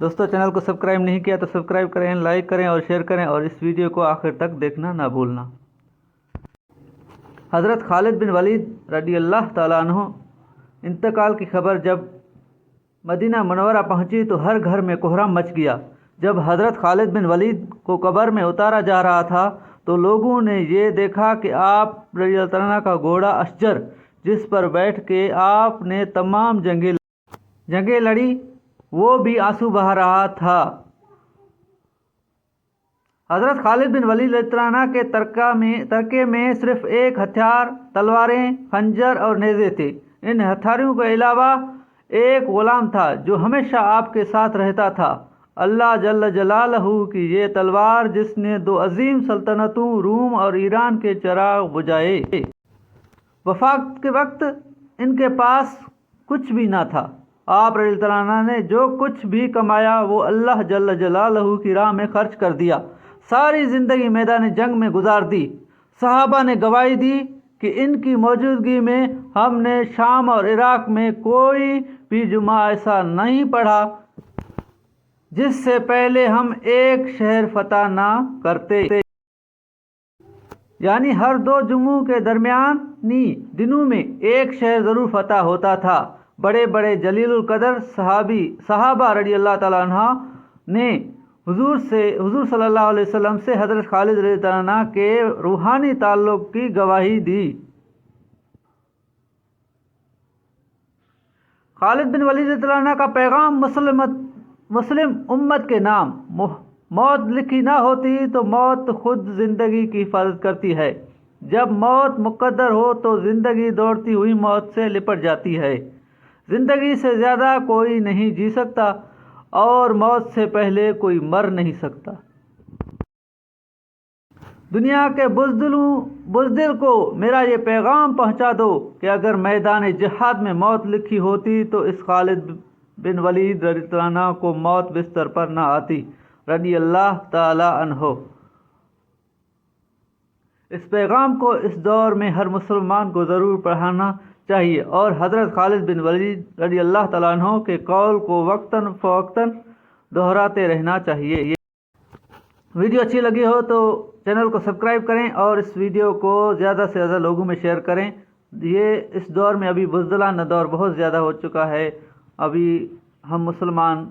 دوستو چینل کو سبسکرائب نہیں کیا تو سبسکرائب کریں، لائک کریں اور شیئر کریں اور اس ویڈیو کو آخر تک دیکھنا نہ بھولنا۔ حضرت خالد بن ولید رضی اللہ تعالیٰ عنہ انتقال کی خبر جب مدینہ منورہ پہنچی تو ہر گھر میں کوہرام مچ گیا۔ جب حضرت خالد بن ولید کو قبر میں اتارا جا رہا تھا تو لوگوں نے یہ دیکھا کہ آپ رضی اللہ عنہ کا گھوڑا اشجر، جس پر بیٹھ کے آپ نے تمام جنگیں لڑی، وہ بھی آنسو بہا رہا تھا۔ حضرت خالد بن ولید رضی اللہ عنہ کے ترکے میں صرف ایک ہتھیار، تلواریں، خنجر اور نیزے تھے۔ ان ہتھیاروں کے علاوہ ایک غلام تھا جو ہمیشہ آپ کے ساتھ رہتا تھا، اللہ جل جلالہ کی یہ تلوار جس نے دو عظیم سلطنتوں روم اور ایران کے چراغ بجھائے۔ وفات کے وقت ان کے پاس کچھ بھی نہ تھا۔ آپ رضی اللہ عنہ نے جو کچھ بھی کمایا وہ اللہ جل جلالہ کی راہ میں خرچ کر دیا، ساری زندگی میدان جنگ میں گزار دی۔ صحابہ نے گواہی دی کہ ان کی موجودگی میں ہم نے شام اور عراق میں کوئی بھی جمعہ ایسا نہیں پڑھا جس سے پہلے ہم ایک شہر فتح نہ کرتے، یعنی ہر دو جمعوں کے درمیانی دنوں میں ایک شہر ضرور فتح ہوتا تھا۔ بڑے بڑے جلیل القدر صحابہ رضی اللہ تعالیٰ عنہ نے حضور صلی اللہ علیہ وسلم سے حضرت خالد رضی اللہ عنہ کے روحانی تعلق کی گواہی دی۔ خالد بن ولید رضی اللہ عنہ کا پیغام مسلم امت کے نام: موت لکھی نہ ہوتی تو موت خود زندگی کی حفاظت کرتی ہے، جب موت مقدر ہو تو زندگی دوڑتی ہوئی موت سے لپٹ جاتی ہے۔ زندگی سے زیادہ کوئی نہیں جی سکتا اور موت سے پہلے کوئی مر نہیں سکتا۔ دنیا کے بزدل کو میرا یہ پیغام پہنچا دو کہ اگر میدان جہاد میں موت لکھی ہوتی تو اس خالد بن ولید رضی اللہ عنہ کو موت بستر پر نہ آتی، رضی اللہ تعالی عنہ۔ اس پیغام کو اس دور میں ہر مسلمان کو ضرور پڑھانا چاہیے اور حضرت خالد بن ولید رضی اللہ تعالیٰ عنہ کے قول کو وقتاً فوقتاً دہراتے رہنا چاہیے۔ ویڈیو اچھی لگی ہو تو چینل کو سبسکرائب کریں اور اس ویڈیو کو زیادہ سے زیادہ لوگوں میں شیئر کریں۔ یہ اس دور میں ابھی بزدلانہ دور بہت زیادہ ہو چکا ہے۔ ابھی ہم مسلمان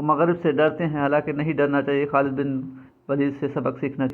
مغرب سے ڈرتے ہیں، حالانکہ نہیں ڈرنا چاہیے، خالد بن ولید سے سبق سیکھنا چاہیے۔